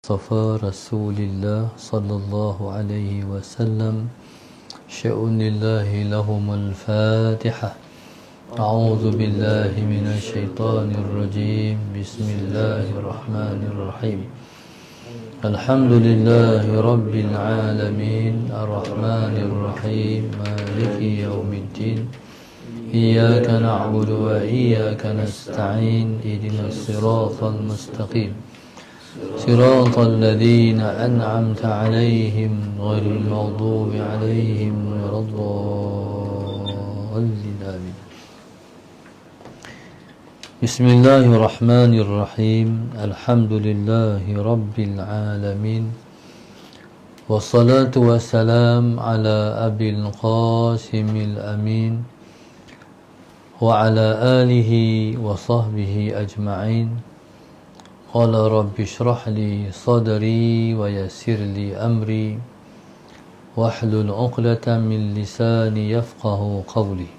مصطفى رسول الله صلى الله عليه وسلم شأن الله لهم الفاتحة. أعوذ بالله من الشيطان الرجيم. بسم الله الرحمن الرحيم. الحمد لله رب العالمين الرحمن الرحيم مالك يوم الدين إياك نعبد وإياك نستعين اهدنا الصراط المستقيم صراط الذين أنعمت عليهم غير المغضوب عليهم ولا الضالين آمين. بسم الله الرحمن الرحيم. الحمد لله رب العالمين والصلاة والسلام على أبي القاسم الأمين وعلى آله وصحبه أجمعين. قال رب اشرح لي صدري ويسر لي أمري واحلل عقدة من لساني يفقه قولي.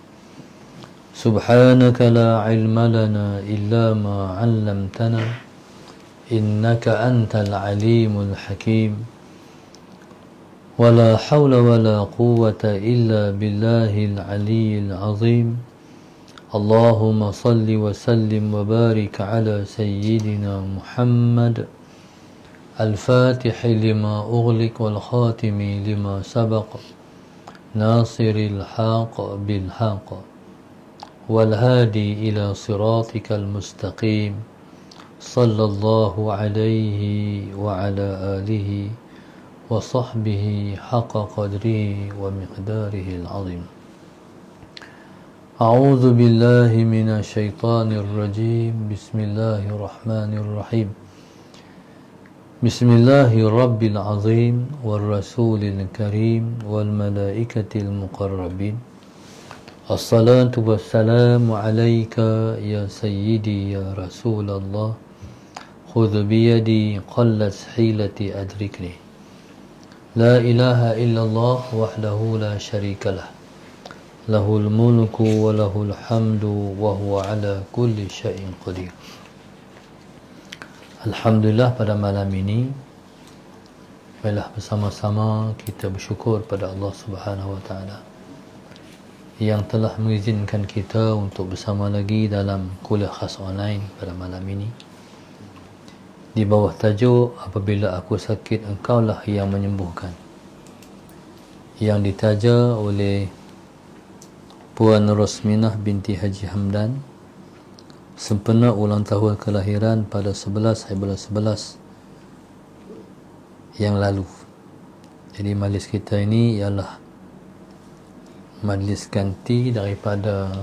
سبحانك لا علم لنا إلا ما علمتنا إنك أنت العليم الحكيم. ولا حول ولا قوة إلا بالله العلي العظيم. اللهم صل وسلم وبارك على سيدنا محمد الفاتح لما أغلق والخاتم لما سبق ناصر الحق بالحق والهادي إلى صراطك المستقيم صلى الله عليه وعلى آله وصحبه حق قدره ومقداره العظيم. أعوذ بالله من الشيطان الرجيم. بسم الله الرحمن الرحيم. بسم الله رب العظيم والرسول الكريم والملائكة المقربين. الصلاة والسلام عليك يا سيدي يا رسول الله. خذ بيدي قلت حيلتي أدركني. لا إله إلا الله وحده لا شريك له. Lahul mulku wa lahul hamdu wa huwa ala kulli syai'in qadir. Alhamdulillah, pada malam ini marilah bersama-sama kita bersyukur pada Allah Subhanahu wa taala yang telah mengizinkan kita untuk bersama lagi dalam kuliah khas online pada malam ini di bawah tajuk Apabila Aku Sakit Engkaulah yang Menyembuhkan, yang ditaja oleh Puan Rosminah binti Haji Hamdan sempena ulang tahun kelahiran pada 11/11 yang lalu. Jadi majlis kita ini ialah majlis ganti daripada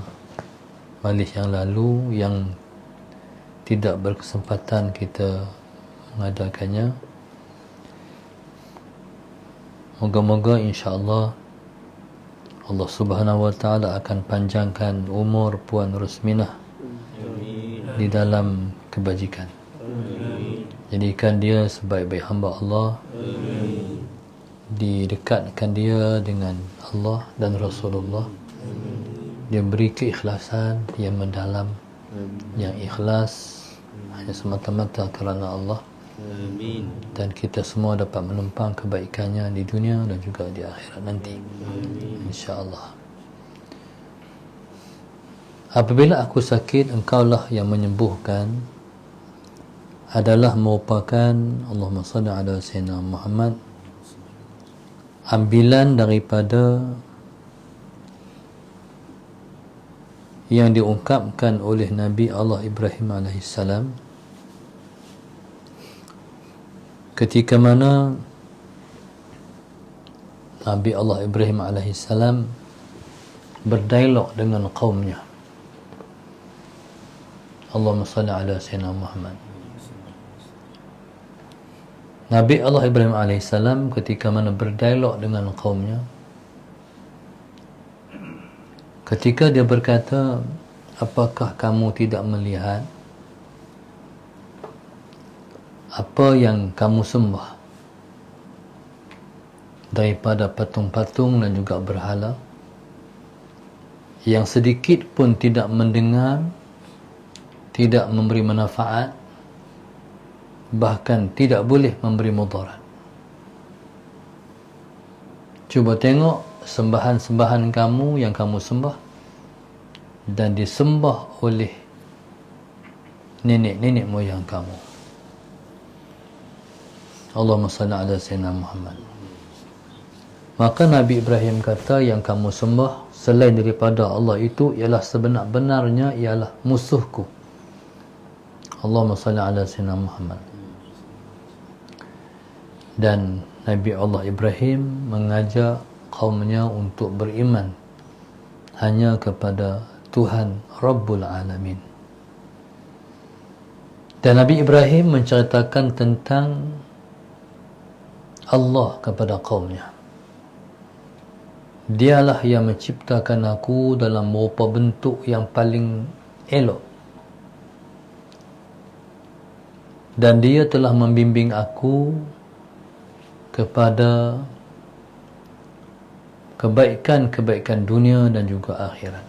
majlis yang lalu yang tidak berkesempatan kita mengadakannya. Moga-moga insya-Allah Allah Subhanahu wa taala akan panjangkan umur Puan Rosminah di dalam kebajikan. Jadikan dia sebaik-baik hamba Allah. Didekatkan dia dengan Allah dan Rasulullah. Dia beri keikhlasan yang mendalam, yang ikhlas hanya semata-mata kerana Allah. Amin. Dan kita semua dapat menumpang kebaikannya di dunia dan juga di akhirat nanti. InsyaAllah. Apabila aku sakit, engkaulah yang menyembuhkan adalah merupakan, Allahumma salli ala sayyidina Muhammad, ambilan daripada yang diungkapkan oleh Nabi Allah Ibrahim alaihissalam ketika mana Nabi Allah Ibrahim alaihissalam berdialog dengan kaumnya. Allahumma salli ala sayyidina Muhammad. Nabi Allah Ibrahim alaihissalam ketika mana berdialog dengan kaumnya, ketika dia berkata, apakah kamu tidak melihat apa yang kamu sembah daripada patung-patung dan juga berhala yang sedikit pun tidak mendengar, tidak memberi manfaat bahkan tidak boleh memberi mudarat. Cuba tengok sembahan-sembahan kamu yang kamu sembah dan disembah oleh nenek-nenek moyang kamu. Allahumma salli ala sayyidina Muhammad. Maka Nabi Ibrahim kata, yang kamu sembah selain daripada Allah itu ialah sebenar-benarnya ialah musuhku. Allahumma salli ala sayyidina Muhammad. Dan Nabi Allah Ibrahim mengajak kaumnya untuk beriman hanya kepada Tuhan Rabbul Alamin. Dan Nabi Ibrahim menceritakan tentang Allah kepada kaumnya. Dialah yang menciptakan aku dalam beberapa bentuk yang paling elok, dan dia telah membimbing aku kepada kebaikan-kebaikan dunia dan juga akhirat.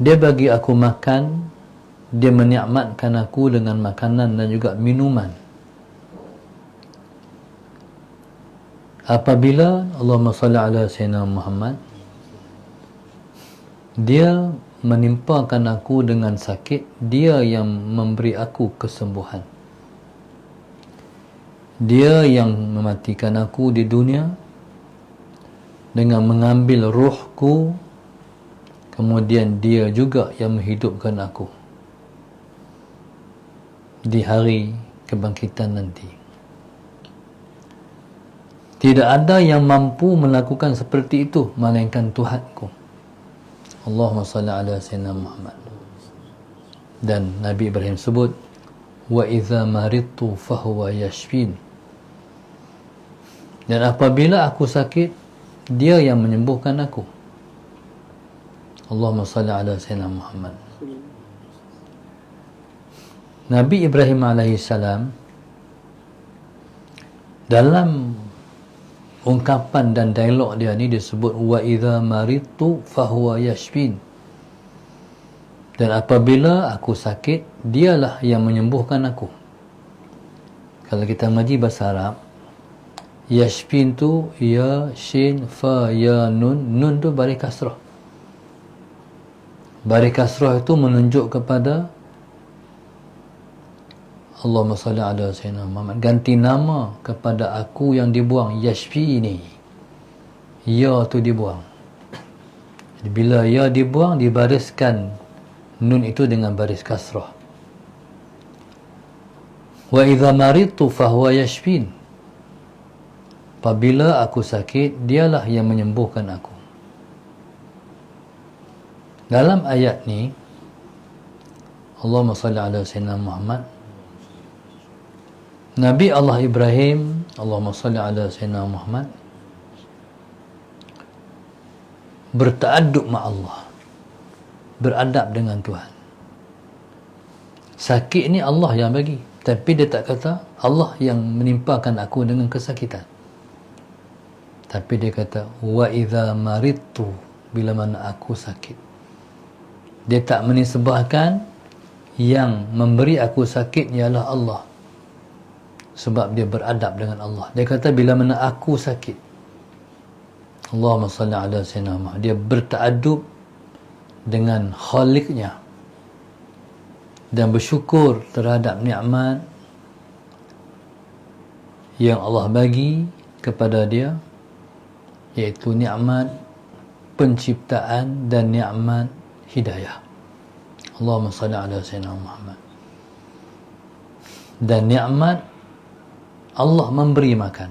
Dia bagi aku makan, dia menikmatkan aku dengan makanan dan juga minuman. Apabila Allahumma salli ala sayyidina Muhammad, dia menimpakan aku dengan sakit, dia yang memberi aku kesembuhan. Dia yang mematikan aku di dunia dengan mengambil ruhku, kemudian dia juga yang menghidupkan aku di hari kebangkitan nanti. Tidak ada yang mampu melakukan seperti itu melainkan Tuhanku. Allahumma salli ala sayyidina Muhammad. Dan Nabi Ibrahim sebut, wa idza maridtu fahuwa yashfin. Dan apabila aku sakit, dia yang menyembuhkan aku. Allahumma salli ala sayyidina Muhammad. Nabi Ibrahim alaihissalam dalam ungkapan dan dialog dia ni disebut wa idza maridtu fahuwa yashfin. Dan apabila aku sakit, dialah yang menyembuhkan aku. Kalau kita mengaji bahasa Arab, yashfin tu ya shin fa ya nun, nun tu baris kasrah. Baris kasrah itu menunjuk kepada Allahumma salli ala sayyidina Muhammad, ganti nama kepada aku yang dibuang, yashfini. Ya tu dibuang. Jadi bila ya dibuang, dibariskan nun itu dengan baris kasrah. Wa idza maridtu fahuwa yashfin. Apabila aku sakit, dialah yang menyembuhkan aku. Dalam ayat ni, Allahumma salli ala sayyidina Muhammad, Nabi Allah Ibrahim, Allahumma salli ala sayyidina Muhammad, bertaadub ma Allah, beradab dengan Tuhan. Sakit ni Allah yang bagi, tapi dia tak kata Allah yang menimpakan aku dengan kesakitan. Tapi dia kata wa idza maridtu, bila mana aku sakit. Dia tak menisbahkan yang memberi aku sakit ialah Allah, sebab dia beradab dengan Allah. Dia kata bila mana aku sakit, Allahumma salli ala sayyidina Muhammad, dia bertaadub dengan Khaliqnya dan bersyukur terhadap nikmat yang Allah bagi kepada dia, iaitu nikmat penciptaan dan nikmat hidayah. Allahumma salli ala sayyidina Muhammad. Dan nikmat Allah memberi makan,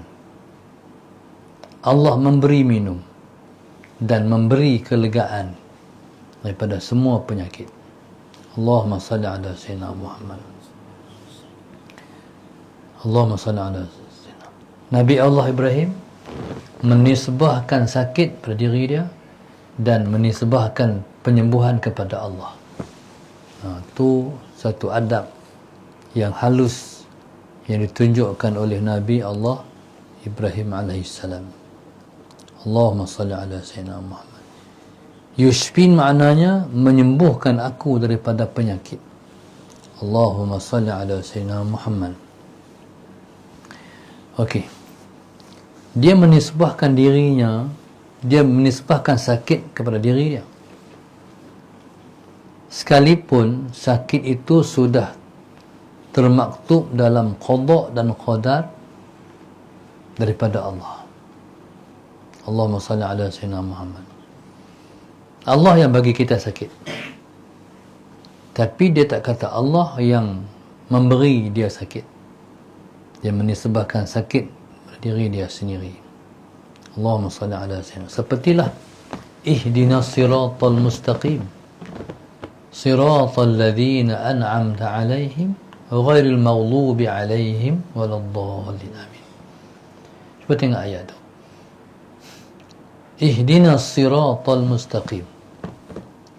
Allah memberi minum, dan memberi kelegaan daripada semua penyakit. Allahumma salli ala sayyidina Muhammad. Allahumma salli ala sayyidina. Nabi Allah Ibrahim menisbahkan sakit pada diri dia dan menisbahkan penyembuhan kepada Allah. Itu satu adab yang halus yang ditunjukkan oleh Nabi Allah Ibrahim alaihissalam. Allahumma salli ala sayyidina Muhammad. Yushfin maknanya menyembuhkan aku daripada penyakit. Allahumma salli ala Sayyidina Muhammad. Okey. Dia menisbahkan dirinya, dia menisbahkan sakit kepada diri dia. Sekalipun sakit itu sudah termaktub dalam qada dan qadar daripada Allah. Allahumma salli ala Sayyidina Muhammad. Allah yang bagi kita sakit. Tapi dia tak kata Allah yang memberi dia sakit. Dia menisbahkan sakit pada diri dia sendiri. Allahumma salli ala Sayyidina. Sepertilah ihdinas siratal mustaqim. Siratal ladzina an'amta alaihim ghairil maghdubi alaihim waladdallin. Amin. Cuba tengok ayat tu. Ihdinas siratal mustaqim.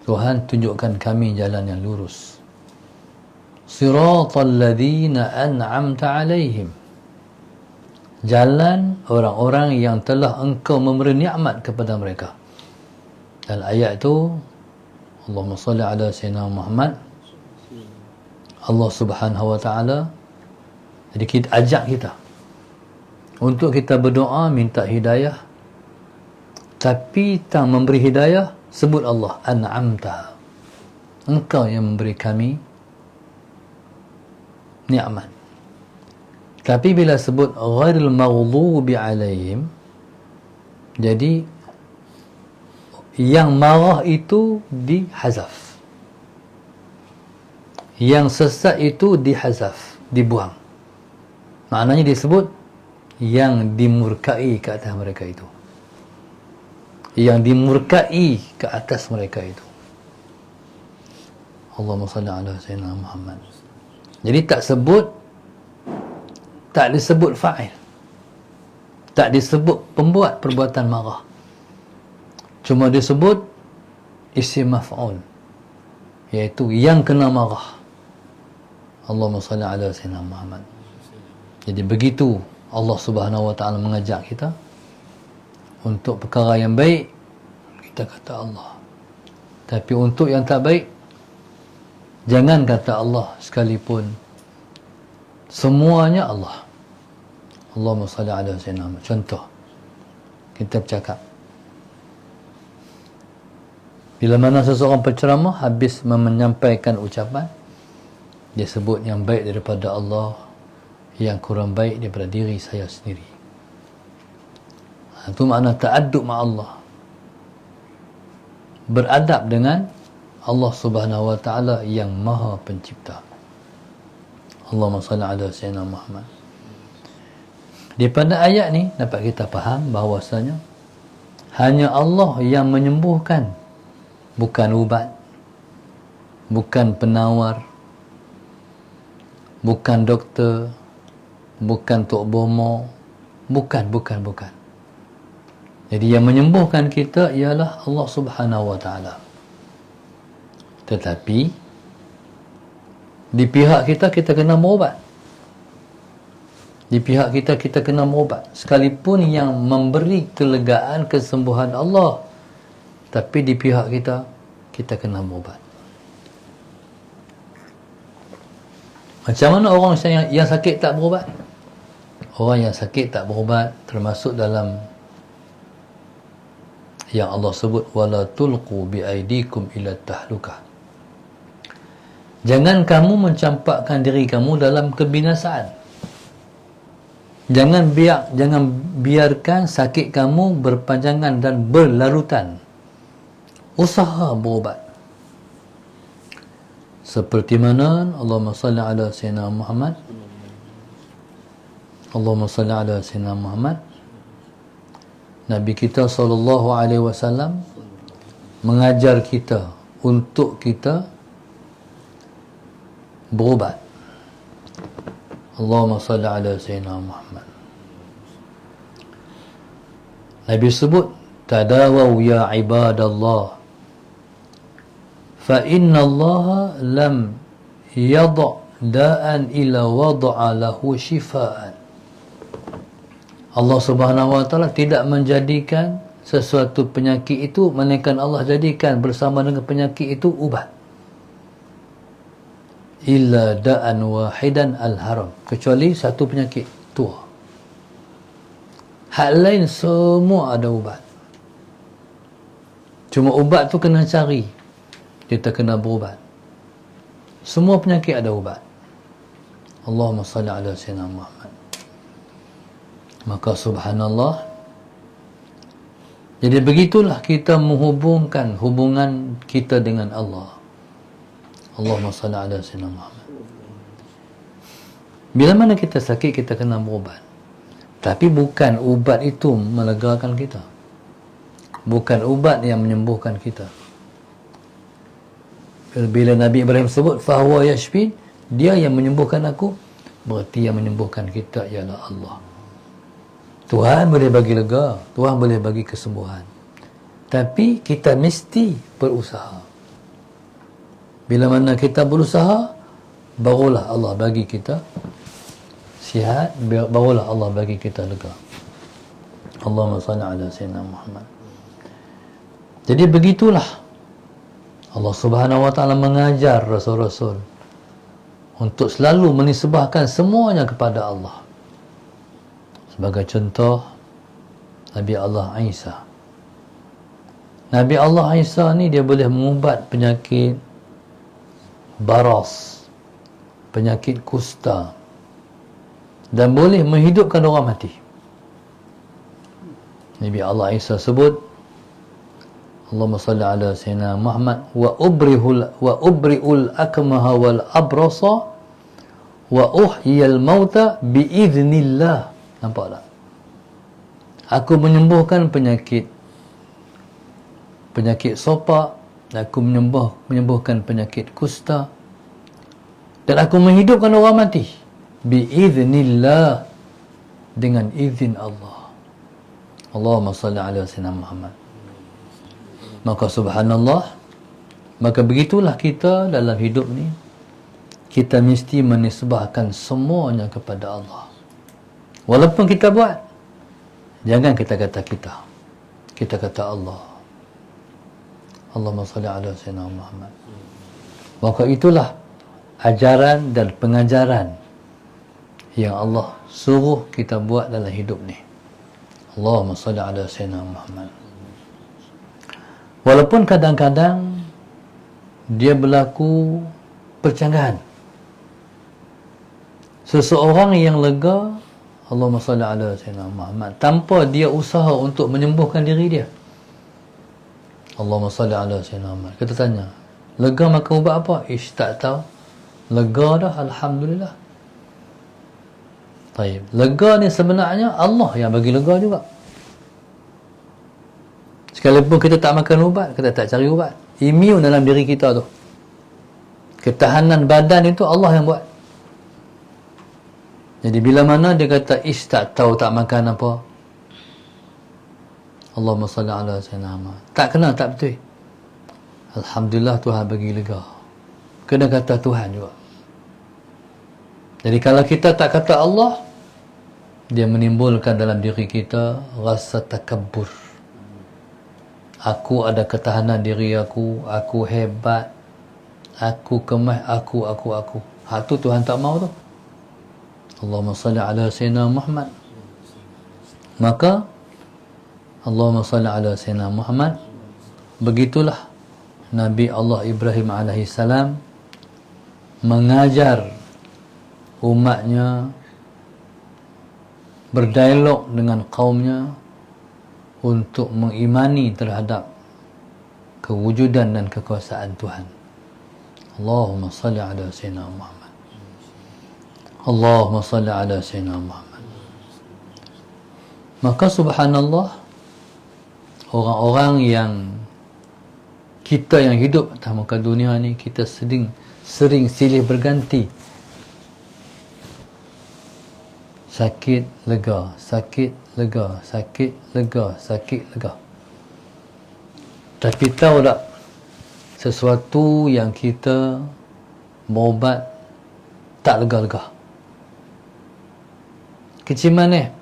Tuhan tunjukkan kami jalan yang lurus. Siratal ladzina an'amta alaihim. Jalan orang-orang yang telah engkau memberi nikmat kepada mereka. Dalam ayat itu Allahumma salli ala Sayyidina Muhammad. Allah Subhanahu wa taala jadi kita ajak kita untuk kita berdoa minta hidayah, tapi tak memberi hidayah sebut Allah an'amta. Engkau yang memberi kami nikmat. Tapi bila sebut ghairil maghdubi alaihim, jadi yang marah itu dihazaf, yang sesat itu dihazaf, dibuang. Maknanya disebut yang dimurkai ke atas mereka itu, yang dimurkai ke atas mereka itu. Allahumma salli ala Sayyidina Muhammad. Jadi tak disebut fa'il, tak disebut pembuat perbuatan marah, cuma disebut isim maf'ul, iaitu yang kena marah. Allahumma salli ala Sayyidina Muhammad. Jadi begitu Allah Subhanahu wa taala mengajak kita untuk perkara yang baik, kita kata Allah. Tapi untuk yang tak baik, jangan kata Allah sekalipun. Semuanya Allah. Allahumma salli ala Sayyidina Muhammad. Contoh, kita bercakap. Bila mana seseorang penceramah habis menyampaikan ucapan, dia sebut yang baik daripada Allah, yang kurang baik daripada diri saya sendiri. Itu makna ta'addub ma'allah, beradab dengan Allah Subhanahu wa ta'ala yang maha pencipta. Allahumma salli ala Sayyidina Muhammad. Daripada ayat ni dapat kita faham bahawasanya hanya Allah yang menyembuhkan, bukan ubat, bukan penawar, bukan doktor, bukan tok bomo, bukan. Jadi yang menyembuhkan kita ialah Allah Subhanahu wa taala. Tetapi di pihak kita kena berubat. Di pihak kita kena berubat. Sekalipun yang memberi kelegaan, kesembuhan Allah, tapi di pihak kita kena berubat. Macam mana orang yang sakit tak berubat? Orang yang sakit tak berubat termasuk dalam yang Allah sebut wala tulqu biaidikum ila tahlukah. Jangan kamu mencampakkan diri kamu dalam kebinasaan. Jangan biarkan sakit kamu berpanjangan dan berlarutan. Usaha berubat. Seperti mana Allahumma salli ala Sayyidina Muhammad. Allahumma salli ala Sayyidina Muhammad. Nabi kita SAW mengajar kita untuk kita berubat. Allahumma salli ala Sayyidina Muhammad. Nabi sebut tadawaw ya ibadallah fa inna Allah lam yada' da'an illa wada'a lahu shifaan. Allah Subhanahu wa taala tidak menjadikan sesuatu penyakit itu, melainkan Allah jadikan bersama dengan penyakit itu ubat. illa da'an wahidan al-haram, kecuali satu penyakit tua. Hal lain semua ada ubat. Cuma ubat tu kena cari, kita kena berubat. Semua penyakit ada ubat. Allahumma salli ala sayyidina Muhammad. Maka subhanallah, jadi begitulah kita menghubungkan hubungan kita dengan Allah. Allahumma salli ala sayyidina Muhammad. Bila mana kita sakit, kita kena berubat. Tapi bukan ubat itu melegakan kita. Bukan ubat yang menyembuhkan kita. Bila Nabi Ibrahim sebut fahuwa yashfi, dia yang menyembuhkan aku, berarti yang menyembuhkan kita ialah Allah. Tuhan boleh bagi lega, Tuhan boleh bagi kesembuhan. Tapi kita mesti berusaha. Bila mana kita berusaha, barulah Allah bagi kita sihat, barulah Allah bagi kita lega. Allahumma salli ala sayyidina Muhammad. Jadi begitulah Allah Subhanahu wa taala mengajar rasul-rasul untuk selalu menisbahkan semuanya kepada Allah. Sebagai contoh, Nabi Allah Isa. Nabi Allah Isa ni dia boleh mengubat penyakit baras, penyakit kusta, dan boleh menghidupkan orang mati. Nabi Allah Isa sebut, Allahumma salli ala sayyidina Muhammad wa ubri'ul akmaha wal abrasa wa uhyiyal mauta biiznillah. Nampak tak? Aku menyembuhkan penyakit sopak, aku menyembuhkan penyakit kusta, dan aku menghidupkan orang mati biiznillah, dengan izin Allah. Allahumma salli ala sayyidina Muhammad. Maka subhanallah, maka begitulah kita dalam hidup ni, kita mesti menisbahkan semuanya kepada Allah. Walaupun kita buat, jangan kita kata kita kata Allah. Allahumma salli ala sayyidina Muhammad. Maka itulah ajaran dan pengajaran yang Allah suruh kita buat dalam hidup ni. Allahumma salli ala sayyidina Muhammad. Walaupun kadang-kadang dia berlaku percanggahan. Seseorang yang lega, Allahumma salli ala sayyidina Muhammad, tanpa dia usaha untuk menyembuhkan diri dia. Allahumma salli ala sayyidina Muhammad. Kita tanya, lega makan ubat apa? Ish, tak tahu. Lega dah, alhamdulillah. Baik. Lega ni sebenarnya Allah yang bagi lega juga. Sekalipun kita tak makan ubat, kita tak cari ubat, imun dalam diri kita tu, ketahanan badan itu Allah yang buat. Jadi bila mana dia kata ish, tak tahu, tak makan apa, Allahumma salli ala sayyidina Muhammad, tak kenal, tak betul, alhamdulillah Tuhan bagi lega. Kena kata Tuhan juga. Jadi kalau kita tak kata Allah, dia menimbulkan dalam diri kita rasa takabbur. Aku ada ketahanan diri aku hebat, aku kemas, aku. Hak tu Tuhan tak mau tu. Allahumma salli ala sayyidina Muhammad. Maka Allahumma salli ala sayyidina Muhammad. Begitulah Nabi Allah Ibrahim alaihissalam mengajar umatnya, berdialog dengan kaumnya untuk mengimani terhadap kewujudan dan kekuasaan Tuhan. Allahumma salli ala sayyidina Muhammad. Allahumma salli ala sayyidina Muhammad. Maka subhanallah, orang-orang yang kita yang hidup atas muka dunia ni, kita sering silih berganti. Sakit, lega, sakit, lega, sakit, lega, sakit, lega. Tapi tahu tak, sesuatu yang kita berubat tak lega-lega. Kecil mana?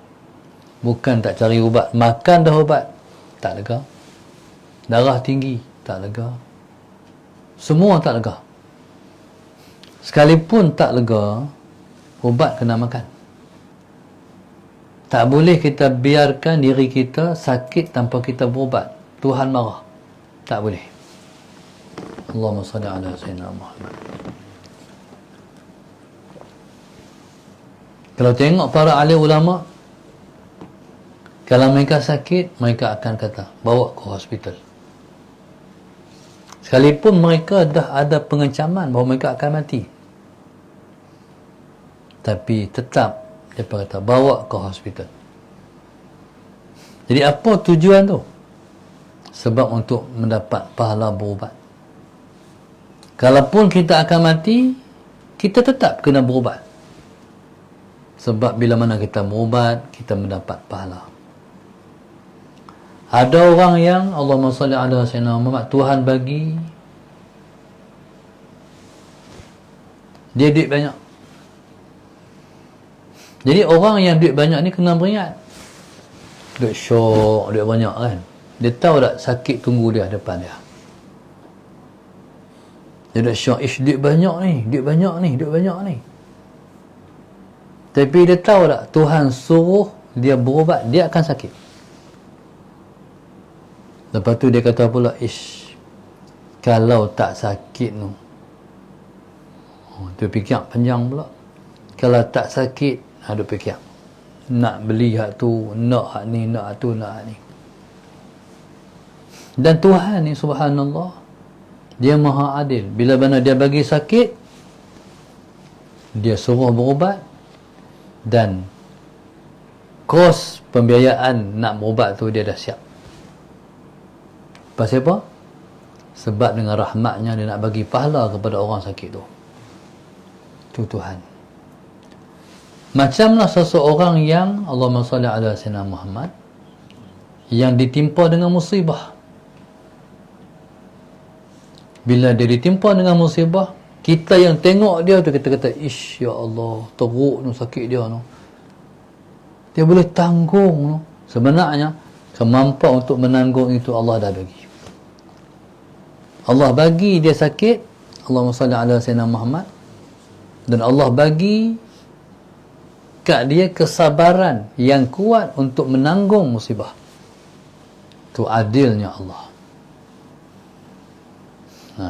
Bukan tak cari ubat, makan dah ubat, tak lega. Darah tinggi, tak lega. Semua tak lega. Sekalipun tak lega, ubat kena makan. Tak boleh kita biarkan diri kita sakit tanpa kita berubat. Tuhan marah. Tak boleh. Allahumma salli ala sayyidina Muhammad. Kalau tengok para ahli ulama, kalau mereka sakit, mereka akan kata, bawa ke hospital. Sekalipun mereka dah ada pengancaman bahawa mereka akan mati, tapi tetap dia kata, bawa ke hospital. Jadi apa tujuan tu? Sebab untuk mendapat pahala berubat. Kalaupun kita akan mati, kita tetap kena berubat. Sebab bila mana kita berubat, kita mendapat pahala. Ada orang yang Allahumma salli ala sayyidina Muhammad, Tuhan bagi dia duit banyak. Jadi orang yang duit banyak ni kena beringat. Duit syok, duit banyak kan. Dia tahu tak sakit tunggu dia depan dia. Dia dah syok, duit banyak ni, duit banyak ni, duit banyak ni. Tapi dia tahu tak Tuhan suruh dia berubat, dia akan sakit. Lepas tu dia kata pula, kalau tak sakit tu, dia fikir panjang pula. Kalau tak sakit, dia fikir nak beli hak tu, nak hak ni, nak hak tu, nak hak ni. Dan Tuhan ni subhanallah, dia maha adil. Bila mana dia bagi sakit, dia suruh berubat, dan kos pembiayaan nak berubat tu dia dah siap. Pasal apa? Sebab dengan rahmatnya dia nak bagi pahala kepada orang sakit tu. Tu Tuhan. Macamlah seseorang yang Allahumma salli ala sayyidina Muhammad, yang ditimpa dengan musibah. Bila dia ditimpa dengan musibah, kita yang tengok dia tu, kita kata, ya Allah, teruk tu sakit dia tu. Dia boleh tanggung tu. Sebenarnya kemampuan untuk menanggung itu Allah dah bagi. Allah bagi dia sakit, Allahumma salli ala sayyidina Muhammad, dan Allah bagi kat dia kesabaran yang kuat untuk menanggung musibah. Itu adilnya Allah.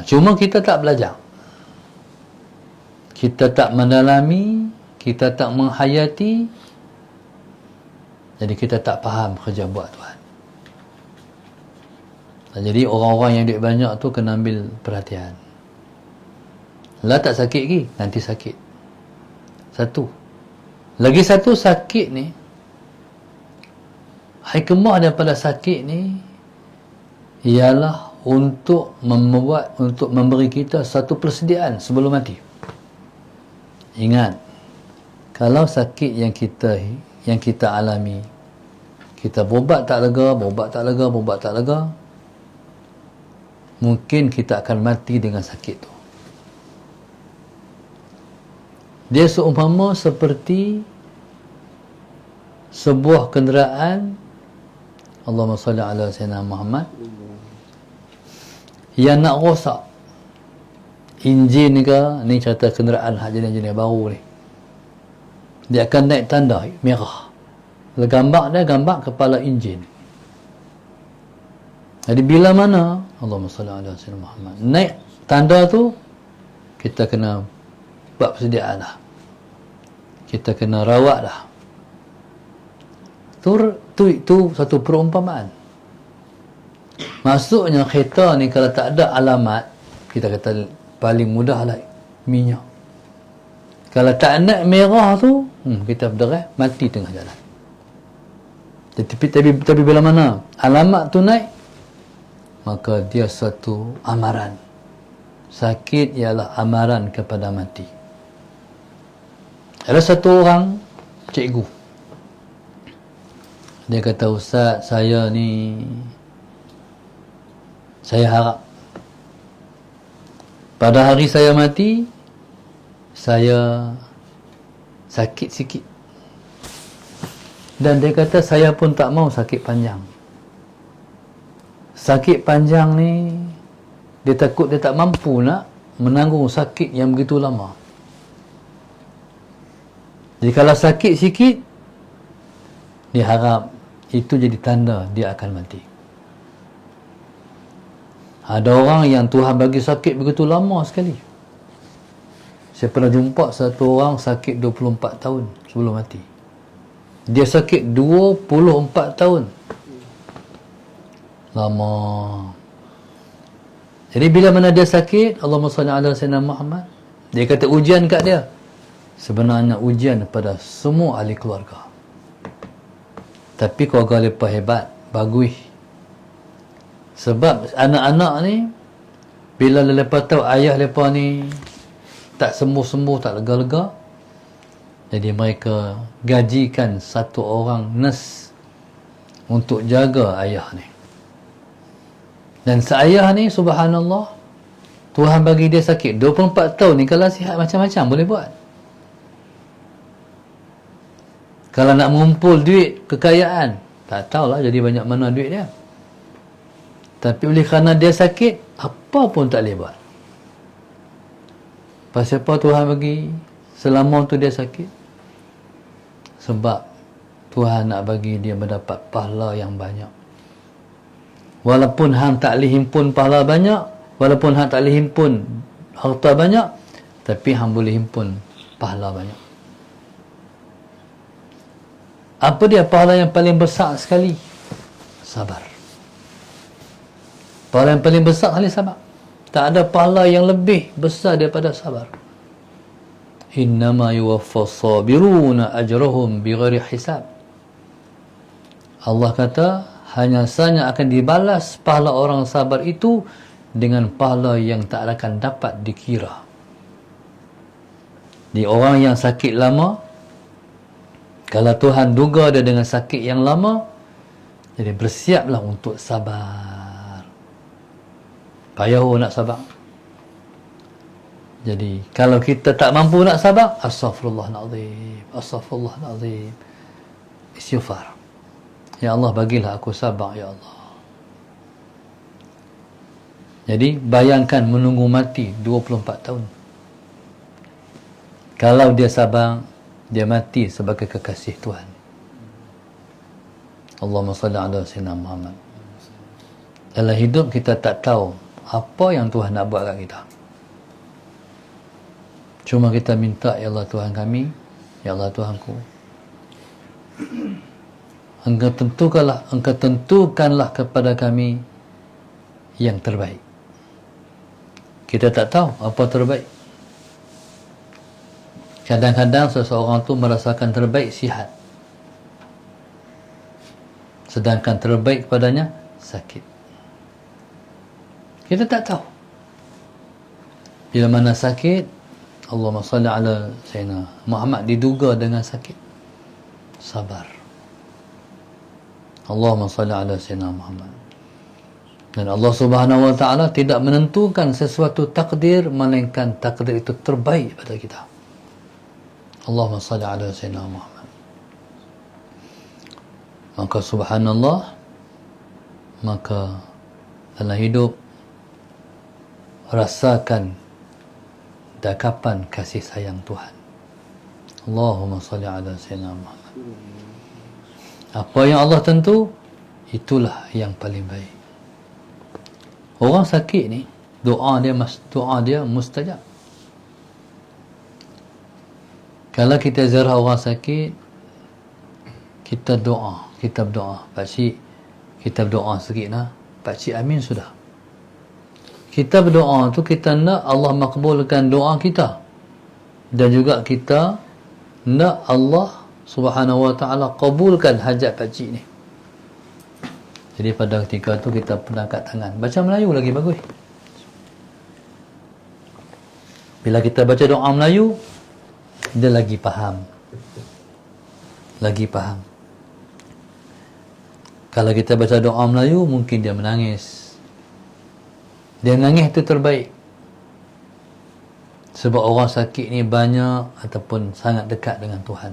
Cuma kita tak belajar, kita tak mendalami, kita tak menghayati, jadi kita tak faham kerja buat Tuhan. Jadi orang-orang yang duit banyak tu kena ambil perhatian. Lah tak sakit lagi, nanti sakit. Satu. Lagi satu, sakit ni, hikmah daripada sakit ni ialah untuk memberi kita satu persediaan sebelum mati. Ingat, kalau sakit yang kita alami, kita berubat tak lega, mungkin kita akan mati dengan sakit tu. Dia seumpama seperti sebuah kenderaan, Allahumma salli ala sayyidina Muhammad, yang nak rosak enjin ke, ni cerita kenderaan jenis-jenis baru ni, dia akan naik tanda merah. Gambar dia gambar kepala enjin. Jadi bila mana Allahumma salli ala sayyidina Muhammad naik tanda tu, kita kena buat persediaan lah, kita kena rawat lah. Itu satu perumpamaan. Maksudnya kereta ni kalau tak ada alamat, kita kata paling mudah lah minyak. Kalau tak naik merah tu, kita berderah mati tengah jalan. Tapi bila mana alamat tu naik, maka dia satu amaran. Sakit ialah amaran kepada mati. Ada satu orang cikgu, dia kata, Ustaz, saya harap pada hari saya mati, saya sakit sikit. Dan dia kata, saya pun tak mau sakit panjang. Sakit panjang ni, dia takut dia tak mampu nak menanggung sakit yang begitu lama. Jadi kalau sakit sikit, diharap itu jadi tanda dia akan mati. Ada orang yang Tuhan bagi sakit begitu lama sekali. Saya pernah jumpa satu orang sakit 24 tahun sebelum mati. Dia sakit 24 tahun. Lama. Jadi bila mana dia sakit, Allahumma salli ala sayyidina Muhammad, dia kata ujian kat dia. Sebenarnya ujian pada semua ahli keluarga. Tapi keluarga mereka hebat, bagus. Sebab anak-anak ni, bila mereka tahu ayah mereka ni tak sembuh-sembuh, tak lega-lega, jadi mereka gajikan satu orang nurse untuk jaga ayah ni. Dan seayah ni, subhanallah, Tuhan bagi dia sakit 24 tahun ni, kalau sihat macam-macam boleh buat. Kalau nak mengumpul duit, kekayaan, tak tahulah jadi banyak mana duit dia. Tapi oleh kerana dia sakit, apa pun tak boleh buat. Pasal apa Tuhan bagi selama tu dia sakit? Sebab Tuhan nak bagi dia mendapat pahala yang banyak. Walaupun hang tak boleh himpun pahala banyak, walaupun hang tak boleh himpun harta banyak, tapi hang boleh himpun pahala banyak. Apa dia pahala yang paling besar sekali? Sabar. Pahala yang paling besar sekali sabar. Tak ada pahala yang lebih besar daripada sabar. Innama yuwaffas sabiruna ajrahum bighairi hisab. Allah kata, hanya saja akan dibalas pahala orang sabar itu dengan pahala yang tak akan dapat dikira. Di orang yang sakit lama, kalau Tuhan duga dia dengan sakit yang lama, jadi bersiaplah untuk sabar. Payah nak sabar. Jadi kalau kita tak mampu nak sabar, astaghfirullahalazim, astaghfirullahalazim, istighfar. Ya Allah, bagilah aku sabar, ya Allah. Jadi bayangkan menunggu mati 24 tahun. Kalau dia sabar, dia mati sebagai kekasih Tuhan. Allahumma salli ala sayyidina Muhammad. Dalam hidup kita tak tahu apa yang Tuhan nak buat kat kita. Cuma kita minta, ya Allah Tuhan kami, ya Allah Tuhanku, Engkau tentukanlah kepada kami yang terbaik. Kita tak tahu apa terbaik. Kadang-kadang seseorang tu merasakan terbaik sihat, sedangkan terbaik padanya sakit. Kita tak tahu. Bila mana sakit, Allahumma salli ala sayyidina Muhammad, diduga dengan sakit, sabar. Allahumma salli ala sayyidina Muhammad. Dan Allah Subhanahu wa ta'ala tidak menentukan sesuatu takdir, melainkan takdir itu terbaik pada kita. Allahumma salli ala sayyidina Muhammad. Maka subhanallah, maka dalam hidup rasakan dakapan kasih sayang Tuhan. Allahumma salli ala sayyidina Muhammad. Apa yang Allah tentu, itulah yang paling baik. Orang sakit ni, doa dia mustajab. Kalau kita ziarah orang sakit, kita berdoa. Pakcik, kita berdoa sikit lah. Pakcik amin sudah. Kita berdoa tu, kita nak Allah makbulkan doa kita. Dan juga kita nak Allah Subhanahu wa ta'ala kabulkan hajat pakcik ni. Jadi pada ketika tu kita pun angkat tangan. Baca Melayu lagi bagus. Bila kita baca doa Melayu, dia lagi faham. Kalau kita baca doa Melayu, mungkin dia menangis. Dia menangis itu terbaik. Sebab orang sakit ni banyak ataupun sangat dekat dengan Tuhan.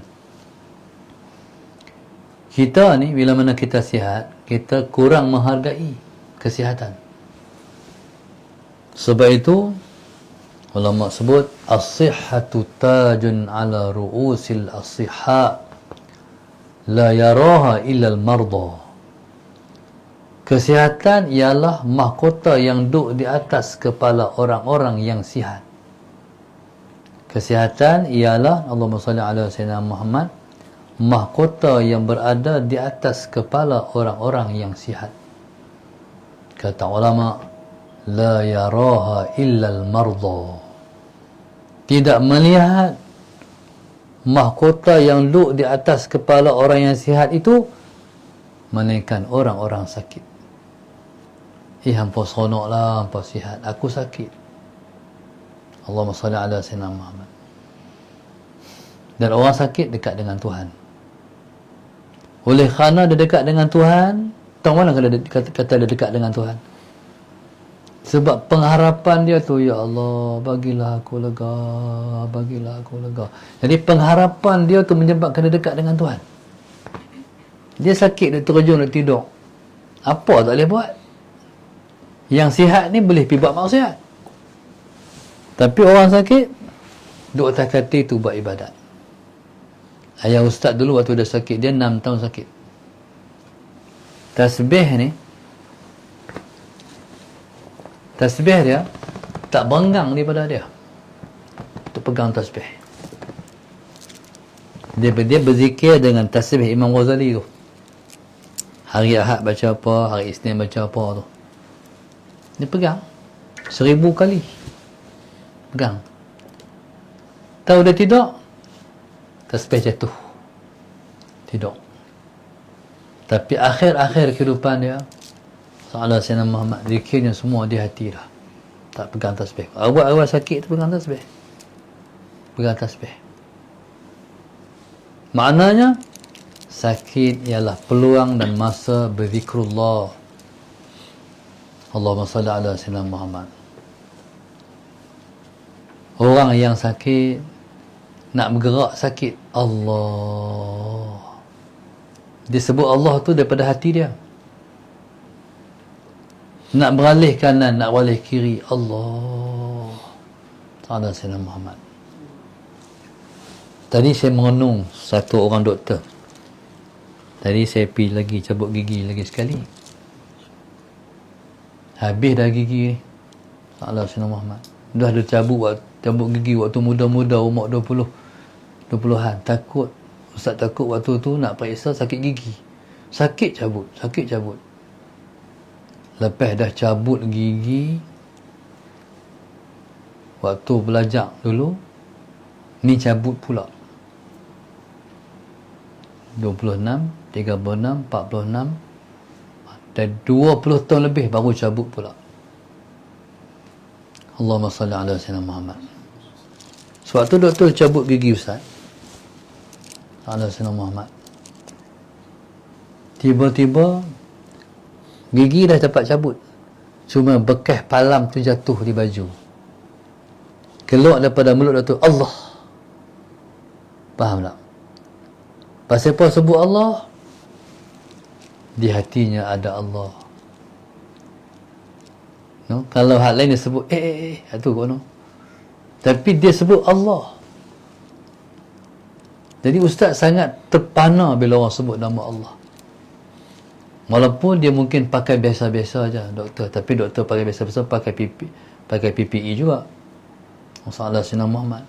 Kita ni bila mana kita sihat, kita kurang menghargai kesihatan. Sebab itu Ulama sebut as-sihhatu tajun ala ru'usil as-sihha la yaraha illa al-marda. Kesihatan ialah mahkota yang duduk di atas kepala orang-orang yang sihat. Kesihatan ialah, Allahumma salli ala sayyidina Muhammad, mahkota yang berada di atas kepala orang-orang yang sihat. Kata ulama, la yaraha illa al-marda. Tidak melihat mahkota yang duduk di atas kepala orang yang sihat itu melainkan orang-orang sakit. Hampa seronok lah, hampa sihat. Aku sakit. Allahumma salli ala sayyidina Muhammad. Dan orang sakit dekat dengan Tuhan. Oleh kerana dia dekat dengan Tuhan, tahu mana kata dia dekat dengan Tuhan? Sebab pengharapan dia tu, ya Allah, bagilah aku lega, bagilah aku lega. Jadi pengharapan dia tu menyebabkan dia dekat dengan Tuhan. Dia sakit, dia terjun, dia tidur. Apa tak boleh buat? Yang sihat ni boleh pergi buat maksiat. Tapi orang sakit, duduk atas katil tu buat ibadat. Ayah ustaz dulu waktu dia sakit, dia 6 tahun sakit. Tasbih dia tak benggang daripada dia untuk pegang tasbih. Dia berzikir dengan tasbih Imam Ghazali tu. Hari Ahad baca apa, hari Isnin baca apa tu. Dia pegang 1000 kali. Pegang. Tahu dia tidur, tasbih jatuh. Tidur. Tapi akhir-akhir kehidupan dia, Salah Sayyidina Muhammad, zikirnya semua di hati dah. Tak pegang tasbih. Awal-awal sakit tu pegang tasbih. Pegang tasbih. Maknanya, sakit ialah peluang dan masa berzikrullah. Allahumma salli ala Sayyidina Muhammad. Orang yang sakit, nak bergerak sakit, Allah. Dia sebut Allah tu daripada hati dia. Nak beralih kanan, nak beralih kiri, Allah. Ala Sayyidina Muhammad. Tadi saya mengenung satu orang doktor. Tadi saya pergi lagi, cabut gigi lagi sekali. Habis dah gigi ni. Ala Sayyidina Muhammad. Dah ada cabut gigi waktu muda-muda, umur 20-an. Takut. Ustaz takut waktu tu nak periksa sakit gigi. Sakit cabut. Lepas dah cabut gigi, waktu belajar dulu, ni cabut pula. 26, 36, 46, dan 20 tahun lebih baru cabut pula. Allahumma salli ala Sayyidina Muhammad. Sebab tu doktor cabut gigi Ustaz. Ala Sayyidina Muhammad. Tiba-tiba gigi dah dapat cabut. Cuma bekas palam tu jatuh di baju. Keluar daripada mulut doktor, Allah. Faham tak? Pasal apa sebut Allah? Di hatinya ada Allah. No? Kalau hal lain dia sebut itu kono. Tapi dia sebut Allah. Jadi ustaz sangat terpana bila orang sebut nama Allah. Walaupun dia mungkin pakai biasa-biasa aja doktor, tapi doktor pakai biasa-biasa pakai PPE juga. Masalah Sayyidina Muhammad.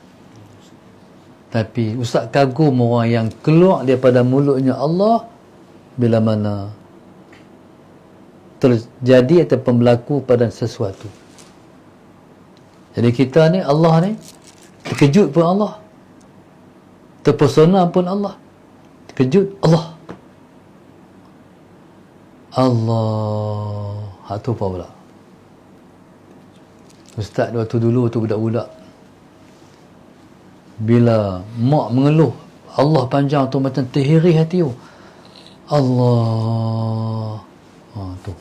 Tapi ustaz kagum orang yang keluar daripada mulutnya Allah bila mana terjadi ataupun berlaku pada sesuatu. Jadi kita ni, Allah ni, terkejut pun Allah, terpesona pun Allah, terkejut Allah. Allah. Hak tu apa pula? Ustaz waktu dulu tu budak-budak, bila mak mengeluh Allah panjang tu macam terhiri hati tu. Allah. Tu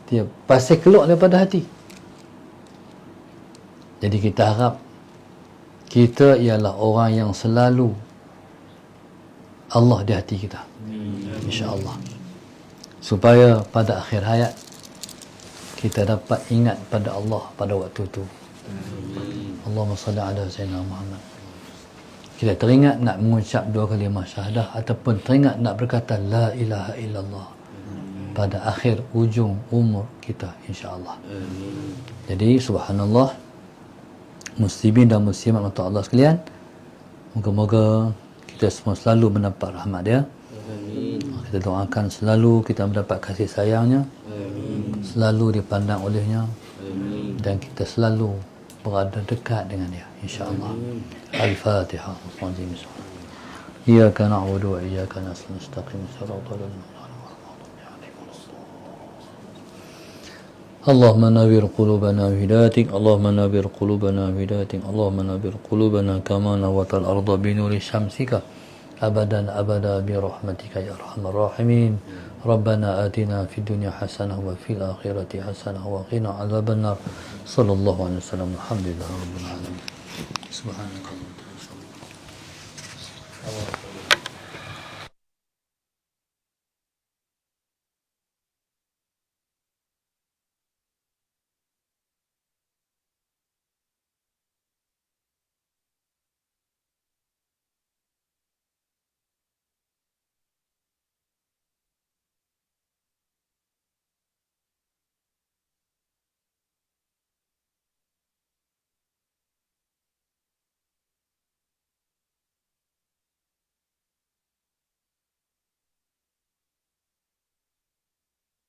dia pasal keluar daripada hati. Jadi kita harap kita ialah orang yang selalu Allah di hati kita, insya-Allah, supaya pada akhir hayat kita dapat ingat pada Allah pada waktu itu. Allah Allahumma salli ala Sayyidina Muhammad. Kita teringat nak mengucap dua kalimah syahadah ataupun teringat nak berkata la ilaha illallah pada akhir ujung umur kita, insya-Allah. Jadi subhanallah, muslimin dan muslimat untuk Allah sekalian, moga-moga kita semua selalu mendapat rahmat dia. Kita doakan selalu kita mendapat kasih sayangnya, selalu dipandang olehnya, dan kita selalu berada dekat dengan dia, insya-Allah. Al-Fatihah. Iyyaka na'budu wa iyyaka nasta'in, shiratal ladzina اللهم نوّر قلوبنا بهدايتك، اللهم نوّر قلوبنا بهدايتك، اللهم نوّر قلوبنا كما نورت الأرض بنور شمسك أبدا أبدا برحمتك يا أرحم الراحمين. ربنا آتنا في الدنيا حسنة وفي الآخرة حسنة وقنا عذاب النار. صلى الله عليه وسلم. الحمد لله رب العالمين. سبحانك اللهم وبحمدك.